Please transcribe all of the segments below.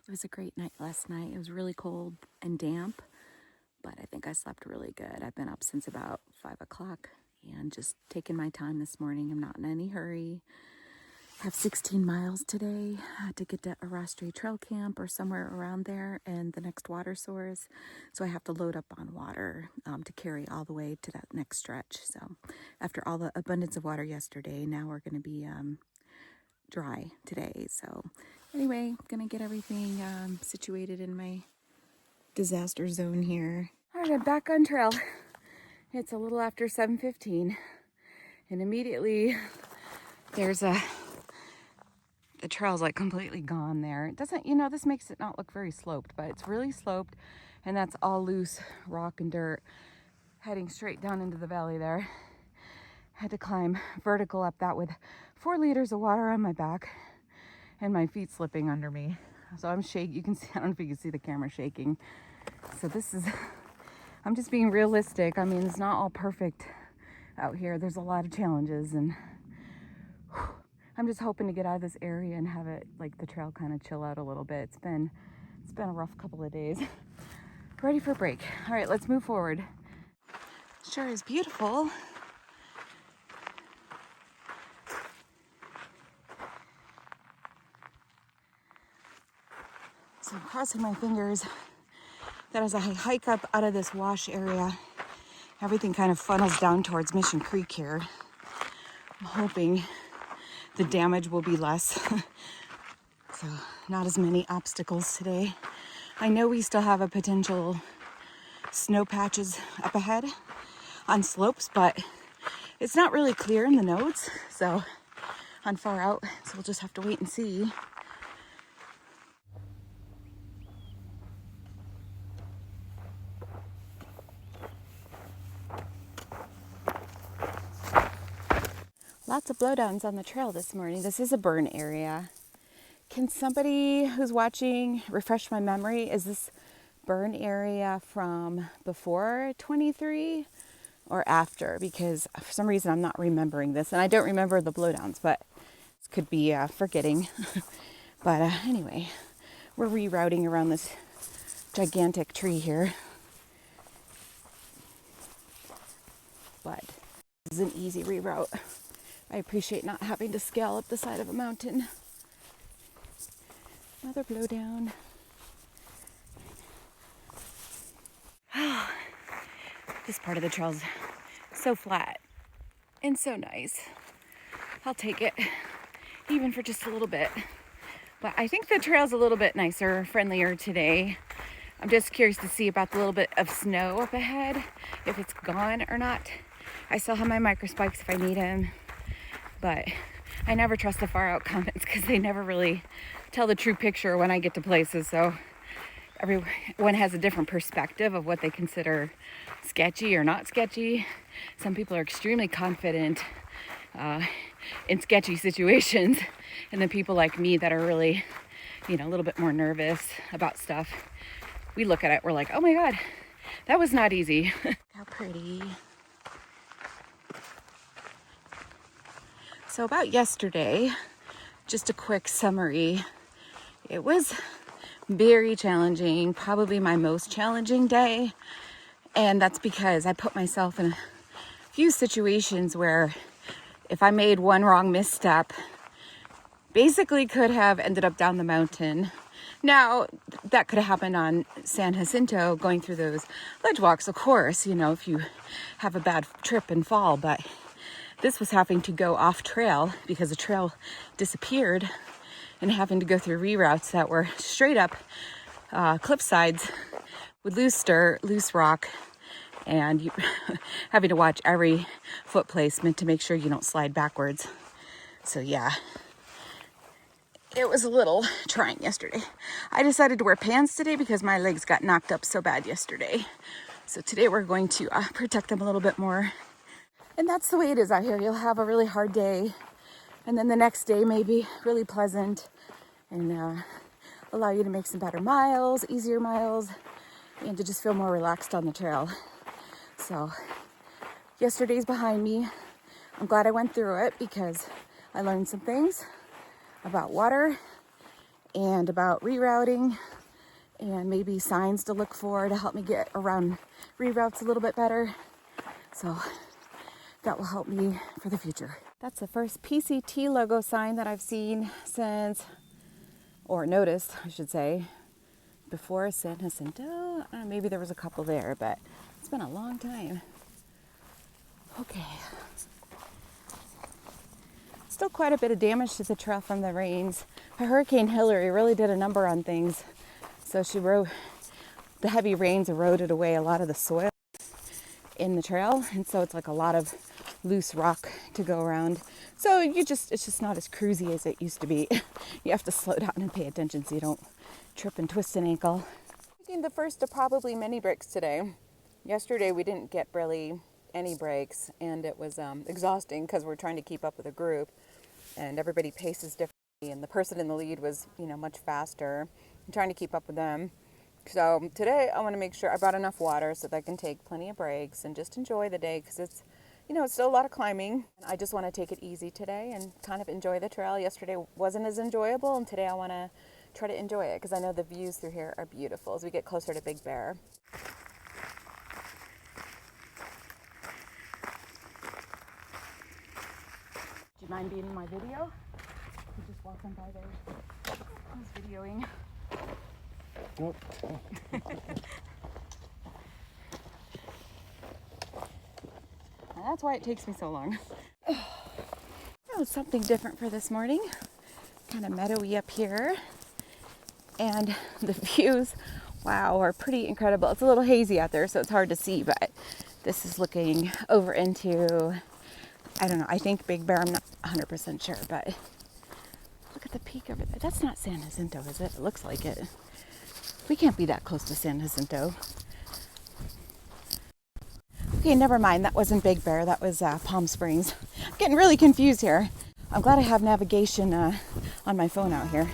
It was a great night last night. It was really cold and damp, but I think I slept really good. I've been up since about 5 o'clock and just taking my time this morning. I'm not in any hurry. I have 16 miles today. I had to get to Arrastre Trail Camp or somewhere around there and the next water source. So I have to load up on water to carry all the way to that next stretch. So after all the abundance of water yesterday, now we're going to be dry today. So anyway, gonna get everything situated in my disaster zone here. All right, I'm back on trail. It's a little after 7:15 and immediately there's the trail's like completely gone there. It doesn't, this makes it not look very sloped, but it's really sloped, and that's all loose rock and dirt heading straight down into the valley there. Had to climb vertical up that with 4 liters of water on my back and my feet slipping under me. So I'm shaking. You can see, I don't know if you can see the camera shaking. So I'm just being realistic. I mean, it's not all perfect out here. There's a lot of challenges, and I'm just hoping to get out of this area and have it, like, the trail kind of chill out a little bit. It's been a rough couple of days. Ready for a break. All right, let's move forward. Sure is beautiful. So I'm crossing my fingers that as I hike up out of this wash area, everything kind of funnels down towards Mission Creek here. I'm hoping the damage will be less. So not as many obstacles today. I know we still have a potential snow patches up ahead on slopes, but it's not really clear in the notes. So on far out, so we'll just have to wait and see. Lots of blowdowns on the trail this morning. This is a burn area. Can somebody who's watching refresh my memory? Is this burn area from before 23 or after? Because for some reason I'm not remembering this, and I don't remember the blowdowns, but this could be forgetting. But anyway, we're rerouting around this gigantic tree here. But this is an easy reroute. I appreciate not having to scale up the side of a mountain. Another blowdown. This part of the trail's so flat and so nice. I'll take it, even for just a little bit. But I think the trail's a little bit nicer, friendlier today. I'm just curious to see about the little bit of snow up ahead, if it's gone or not. I still have my micro spikes if I need them, but I never trust the far out comments because they never really tell the true picture when I get to places. So everyone has a different perspective of what they consider sketchy or not sketchy. Some people are extremely confident in sketchy situations, and then people like me that are really, a little bit more nervous about stuff, we look at it, we're like, oh my God, that was not easy. How pretty. So about yesterday, just a quick summary. It was very challenging, probably my most challenging day. And that's because I put myself in a few situations where if I made one wrong misstep, basically could have ended up down the mountain. Now, that could have happened on San Jacinto, going through those ledge walks, of course, if you have a bad trip and fall, but this was having to go off trail because the trail disappeared and having to go through reroutes that were straight up cliff sides with loose dirt, loose rock, and you having to watch every foot placement to make sure you don't slide backwards. So yeah, it was a little trying yesterday. I decided to wear pants today because my legs got knocked up so bad yesterday. So today we're going to protect them a little bit more. And that's the way it is out here. You'll have a really hard day, and then the next day may be really pleasant and allow you to make some better miles, easier miles, and to just feel more relaxed on the trail. So yesterday's behind me. I'm glad I went through it because I learned some things about water and about rerouting and maybe signs to look for to help me get around reroutes a little bit better. So that will help me for the future. That's the first PCT logo sign that I've seen since, or noticed, I should say, before San Jacinto. Maybe there was a couple there, but it's been a long time. Okay. Still quite a bit of damage to the trail from the rains. Hurricane Hillary really did a number on things. So the heavy rains eroded away a lot of the soil in the trail, and so it's like a lot of loose rock to go around. So it's just not as cruisy as it used to be. You have to slow down and pay attention so you don't trip and twist an ankle. Taking the first of probably many breaks today. Yesterday we didn't get really any breaks, and it was exhausting because we're trying to keep up with a group, and everybody paces differently, and the person in the lead was, much faster. I'm trying to keep up with them. So today I want to make sure I brought enough water so that I can take plenty of breaks and just enjoy the day, because it's, it's still a lot of climbing. I just want to take it easy today and kind of enjoy the trail. Yesterday wasn't as enjoyable, and today I want to try to enjoy it because I know the views through here are beautiful as we get closer to Big Bear. Do you mind being in my video? You're just walking by there. I was videoing. Nope. That's why it takes me so long. Oh, it's something different for this morning. Kind of meadowy up here. And the views, wow, are pretty incredible. It's a little hazy out there, so it's hard to see, but this is looking over into, I don't know, I think Big Bear. I'm not 100% sure, but look at the peak over there. That's not San Jacinto, is it? It looks like it. We can't be that close to San Jacinto. Okay, never mind. That wasn't Big Bear. That was Palm Springs. I'm getting really confused here. I'm glad I have navigation on my phone out here.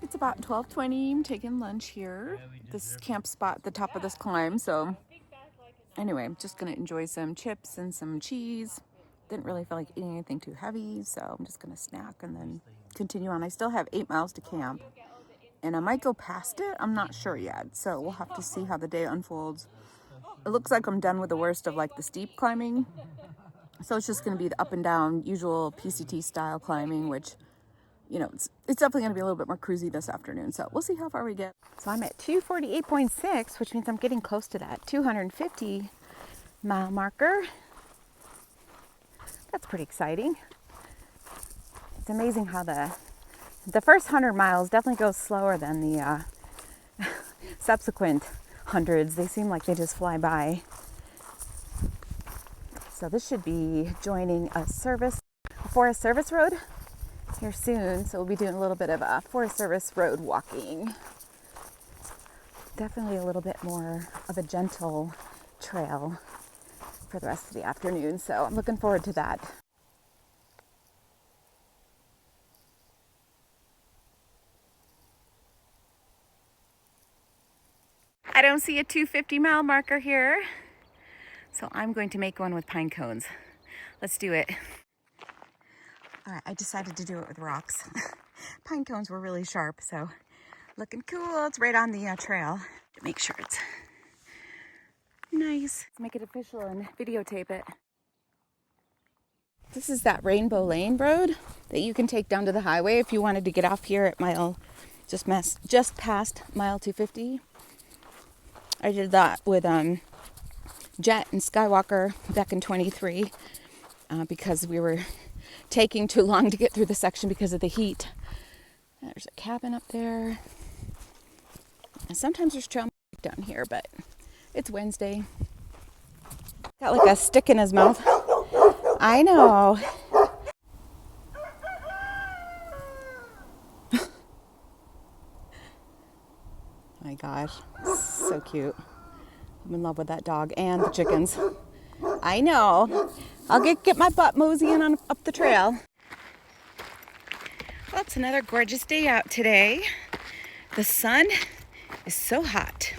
It's about 12:20. I'm taking lunch here. This camp spot at the top of this climb. So anyway, I'm just gonna enjoy some chips and some cheese. Didn't really feel like eating anything too heavy, so I'm just gonna snack and then continue on. I still have 8 miles to camp, and I might go past it. I'm not sure yet, so we'll have to see how the day unfolds. It looks like I'm done with the worst of like the steep climbing, so it's just gonna be the up and down usual PCT style climbing, which, it's definitely going to be a little bit more cruisy this afternoon. So we'll see how far we get. So I'm at 248.6, which means I'm getting close to that 250 mile marker. That's pretty exciting. It's amazing how the first 100 miles definitely goes slower than the subsequent hundreds. They seem like they just fly by. So this should be joining a forest service road here soon, so we'll be doing a little bit of a Forest Service road walking. Definitely a little bit more of a gentle trail for the rest of the afternoon, so I'm looking forward to that. I don't see a 250 mile marker here, so I'm going to make one with pine cones. Let's do it. All right, I decided to do it with rocks. Pine cones were really sharp, so looking cool. It's right on the trail. Make sure it's nice. Let's make it official and videotape it. This is that Rainbow Lane road that you can take down to the highway if you wanted to get off here at just past mile 250. I did that with Jet and Skywalker back in 23 because we were taking too long to get through the section because of the heat. There's a cabin up there. And sometimes there's trail down here, but it's Wednesday. Got like a stick in his mouth. I know. My gosh, so cute. I'm in love with that dog and the chickens. I know. I'll get my butt moseying on up the trail. Well, it's another gorgeous day out today. The sun is so hot,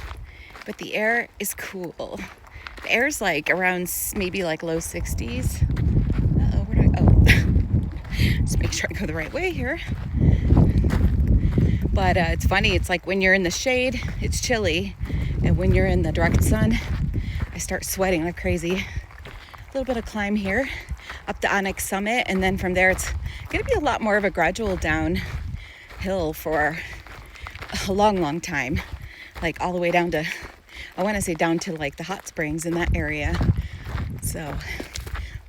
but the air is cool. The air's like around maybe like low 60s. Uh-oh, where do I, oh. Just make sure I go the right way here. But it's funny, it's like when you're in the shade, it's chilly. And when you're in the direct sun, I start sweating like crazy. A little bit of climb here up the Onyx Summit. And then from there, it's going to be a lot more of a gradual downhill for a long, long time. Like all the way down to, I want to say down to like the hot springs in that area. So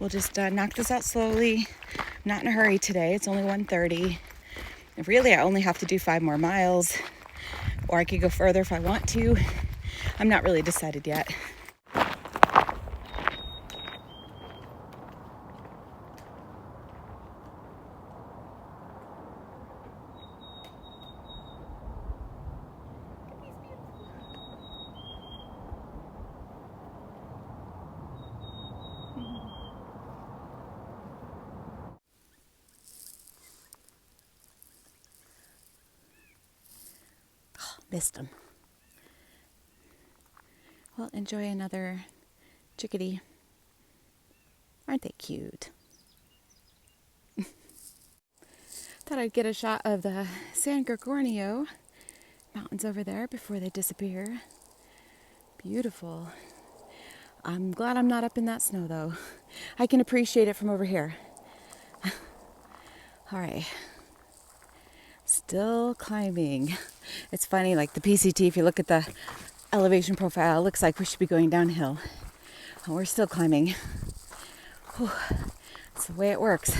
we'll just knock this out slowly. I'm not in a hurry today. It's only 1:30. Really, I only have to do 5 more miles, or I could go further if I want to. I'm not really decided yet. Missed them. Well, enjoy another chickadee. Aren't they cute? Thought I'd get a shot of the San Gorgonio mountains over there before they disappear. Beautiful. I'm glad I'm not up in that snow though. I can appreciate it from over here. All right. Still climbing. It's funny, like the PCT, if you look at the elevation profile, it looks like we should be going downhill. And we're still climbing. Whew. That's the way it works.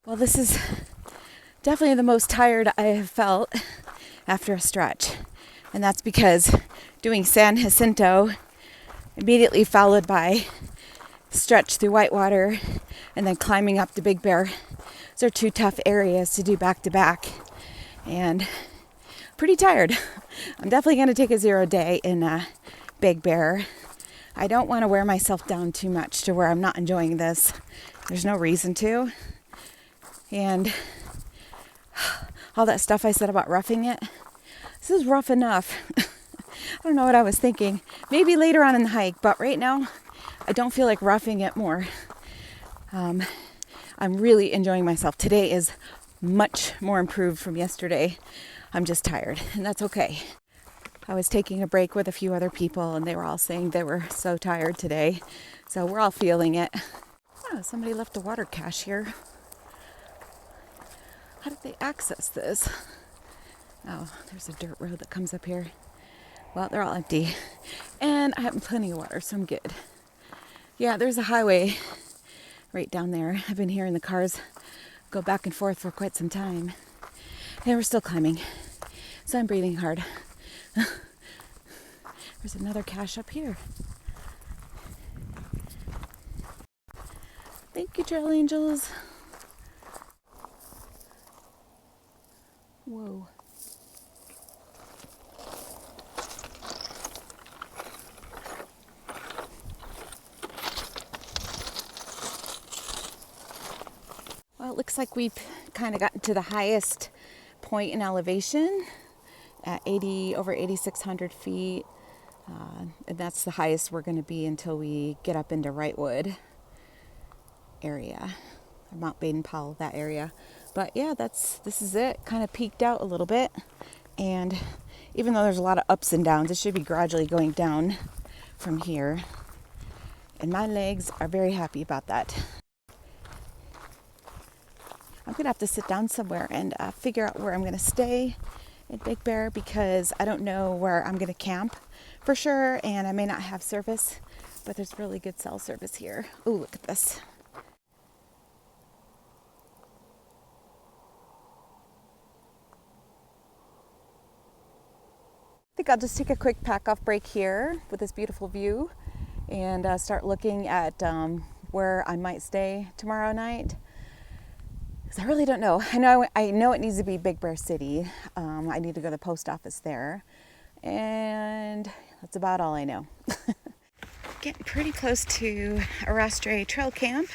Well, this is definitely the most tired I have felt after a stretch. And that's because doing San Jacinto, immediately followed by stretch through Whitewater, and then climbing up to Big Bear. Those are 2 tough areas to do back to back. And pretty tired. I'm definitely going to take a 0 day in Big Bear. I don't want to wear myself down too much to where I'm not enjoying this. There's no reason to. And all that stuff I said about roughing it, this is rough enough. I don't know what I was thinking. Maybe later on in the hike, but right now I don't feel like roughing it more. I'm really enjoying myself. Today is much more improved from yesterday. I'm just tired, and that's okay. I was taking a break with a few other people, and they were all saying they were so tired today. So we're all feeling it. Oh, somebody left a water cache here. How did they access this? Oh, there's a dirt road that comes up here. Well, they're all empty. And I have plenty of water, so I'm good. Yeah, there's a highway right down there. I've been hearing the cars go back and forth for quite some time. And we're still climbing. So I'm breathing hard. There's another cache up here. Thank you, trail angels. Whoa. Well, it looks like we've kind of gotten to the highest point in elevation at over 8,600 feet. And that's the highest we're going to be until we get up into Wrightwood area, or Mount Baden-Powell, that area. But yeah, this is it. Kind of peaked out a little bit. And even though there's a lot of ups and downs, it should be gradually going down from here. And my legs are very happy about that. I'm going to have to sit down somewhere and figure out where I'm going to stay in Big Bear, because I don't know where I'm going to camp. for sure, and I may not have service, but there's really good cell service here. Oh, look at this. I think I'll just take a quick pack off break here with this beautiful view and start looking at where I might stay tomorrow night. Because I really don't know. I know it needs to be Big Bear City. I need to go to the post office there. And that's about all I know. Getting pretty close to Arrastre Trail Camp.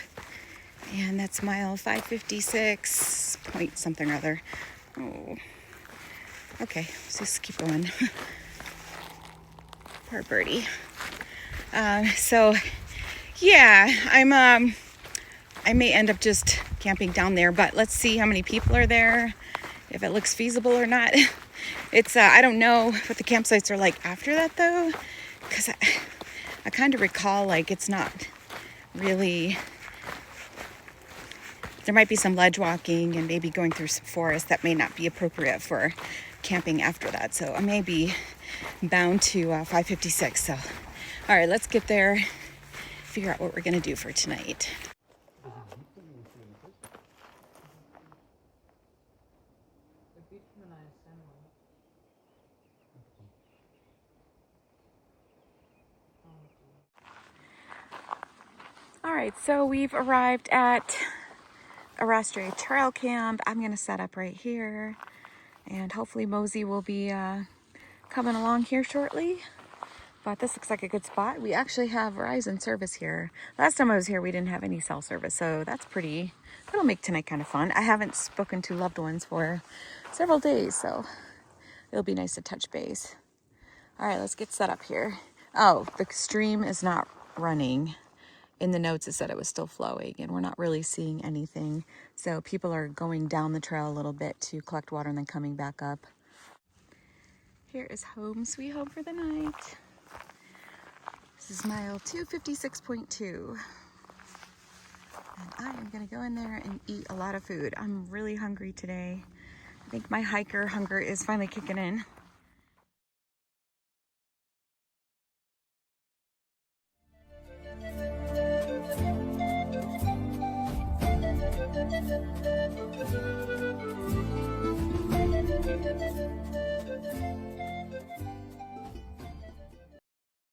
And that's mile 556 point something or other. Oh. Okay, let's just keep going. Poor birdie. So yeah, I may end up just camping down there, but let's see how many people are there, if it looks feasible or not. It's I don't know what the campsites are like after that though, because I kind of recall like it's not really, there might be some ledge walking and maybe going through some forest that may not be appropriate for camping after that. So I may be bound to 556. So all right, let's get there, figure out what we're gonna do for tonight. All right, so we've arrived at Arrastre Trail Camp. I'm gonna set up right here, and hopefully Mosey will be coming along here shortly. But this looks like a good spot. We actually have Verizon service here. Last time I was here, we didn't have any cell service, so that'll make tonight kind of fun. I haven't spoken to loved ones for several days, so it'll be nice to touch base. All right, let's get set up here. Oh, the stream is not running. In the notes, it said it was still flowing, and we're not really seeing anything. So people are going down the trail a little bit to collect water and then coming back up. Here is home sweet home for the night. This is mile 256.2. And I am gonna go in there and eat a lot of food. I'm really hungry today. I think my hiker hunger is finally kicking in.